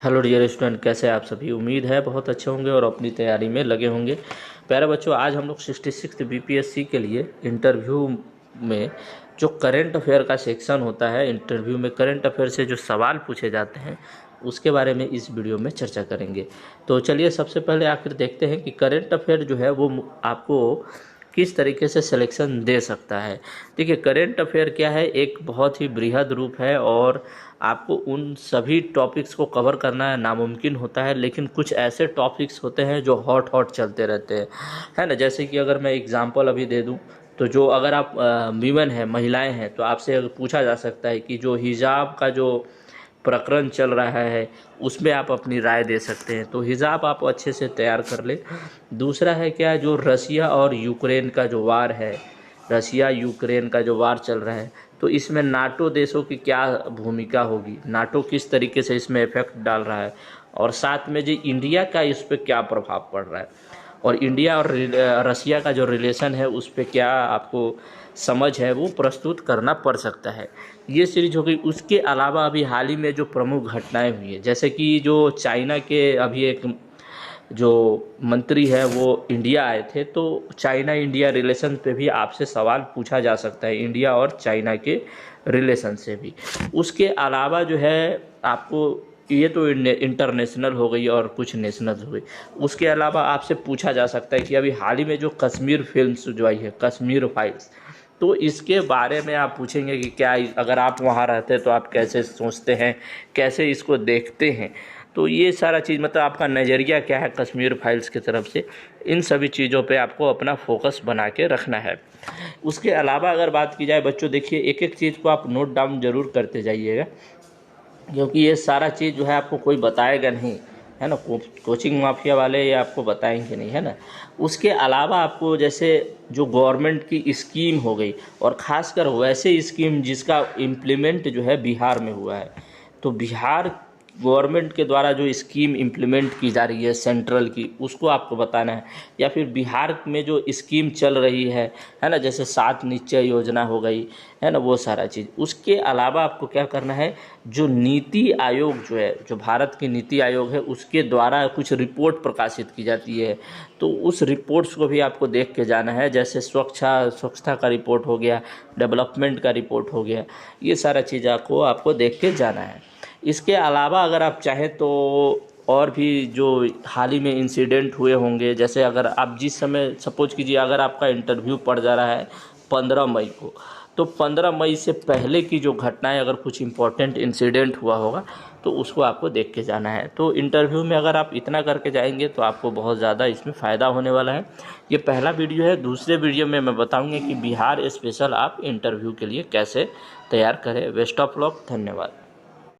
Hello dear student, कैसे आप सभी। उम्मीद है बहुत अच्छे होंगे और अपनी तैयारी में लगे होंगे। प्यारे बच्चों, आज हम लोग 66 बीपीएससी के लिए इंटरव्यू में जो करंट अफेयर का सेक्शन होता है, इंटरव्यू में करंट अफेयर से जो सवाल पूछे जाते हैं उसके बारे में इस वीडियो में चर्चा करेंगे। तो चलिए सबसे पहले आकर देखते हैं कि करंट अफेयर जो है वो आपको किस तरीके से सिलेक्शन दे सकता है। देखिए, करेंट अफेयर क्या है, एक बहुत ही बृहद रूप है और आपको उन सभी टॉपिक्स को कवर करना नामुमकिन होता है, लेकिन कुछ ऐसे टॉपिक्स होते हैं जो हॉट हॉट चलते रहते हैं, है ना। जैसे कि अगर मैं एग्जांपल अभी दे दूं तो जो अगर आप वीमेन हैं, महिलाएं हैं, तो आपसे अगर पूछा जा सकता है कि जो हिजाब का जो प्रकरण चल रहा है उसमें आप अपनी राय दे सकते हैं, तो हिजाब आप अच्छे से तैयार कर ले। दूसरा है क्या, जो रसिया और यूक्रेन का जो वार है, रसिया यूक्रेन का जो वार चल रहा है, तो इसमें नाटो देशों की क्या भूमिका होगी, नाटो किस तरीके से इसमें इफेक्ट डाल रहा है, और साथ में जो इंडिया का इस पर क्या प्रभाव पड़ रहा है, और इंडिया और रसिया का जो रिलेशन है उस पर क्या आपको समझ है वो प्रस्तुत करना पड़ सकता है। ये सीरीज हो गई। उसके अलावा अभी हाल ही में जो प्रमुख घटनाएं हुई है, जैसे कि जो चाइना के अभी एक जो मंत्री है वो इंडिया आए थे, तो चाइना इंडिया रिलेशन पे भी आपसे सवाल पूछा जा सकता है, इंडिया और चाइना के रिलेशन से भी। उसके अलावा जो है आपको, ये तो इंटरनेशनल हो गई और कुछ नेशनल हो गई। उसके अलावा आपसे पूछा जा सकता है कि अभी हाल ही में जो कश्मीर फिल्म्स जो आई है, कश्मीर फाइल्स, तो इसके बारे में आप पूछेंगे कि क्या अगर आप वहाँ रहते हैं तो आप कैसे सोचते हैं, कैसे इसको देखते हैं। तो ये सारा चीज़ मतलब आपका नज़रिया क्या है कश्मीर फाइल्स की तरफ से, इन सभी चीज़ों पे आपको अपना फोकस बना के रखना है। उसके अलावा अगर बात की जाए बच्चों, देखिए एक एक चीज़ को आप नोट डाउन ज़रूर करते जाइएगा, क्योंकि ये सारा चीज़ जो है आपको कोई बताएगा नहीं, है ना। कोचिंग माफिया वाले ये आपको बताएंगे नहीं, है ना। उसके अलावा आपको जैसे जो गवर्नमेंट की स्कीम हो गई, और ख़ासकर वैसे स्कीम जिसका इम्प्लीमेंट जो है बिहार में हुआ है, तो बिहार गवर्नमेंट के द्वारा जो स्कीम इम्प्लीमेंट की जा रही है सेंट्रल की, उसको आपको बताना है। या फिर बिहार में जो स्कीम चल रही है ना, जैसे 7 निश्चय योजना हो गई, है ना, वो सारा चीज़। उसके अलावा आपको क्या करना है, जो नीति आयोग जो है, जो भारत की नीति आयोग है, उसके द्वारा कुछ रिपोर्ट प्रकाशित की जाती है, तो उस रिपोर्ट्स को भी आपको देख के जाना है। जैसे स्वच्छता का रिपोर्ट हो गया, डेवलपमेंट का रिपोर्ट हो गया, ये सारा चीज़ आपको देख के जाना है। इसके अलावा अगर आप चाहें तो और भी जो हाल ही में इंसिडेंट हुए होंगे, जैसे अगर आप जिस समय सपोज कीजिए अगर आपका इंटरव्यू पड़ जा रहा है 15 मई को, तो 15 मई से पहले की जो घटनाएं, अगर कुछ इम्पोर्टेंट इंसिडेंट हुआ होगा तो उसको आपको देख के जाना है। तो इंटरव्यू में अगर आप इतना करके जाएंगे तो आपको बहुत ज़्यादा इसमें फ़ायदा होने वाला है। ये पहला वीडियो है। दूसरे वीडियो में मैं बताऊंगा कि बिहार स्पेशल आप इंटरव्यू के लिए कैसे तैयार करें। बेस्ट ऑफ लक, धन्यवाद।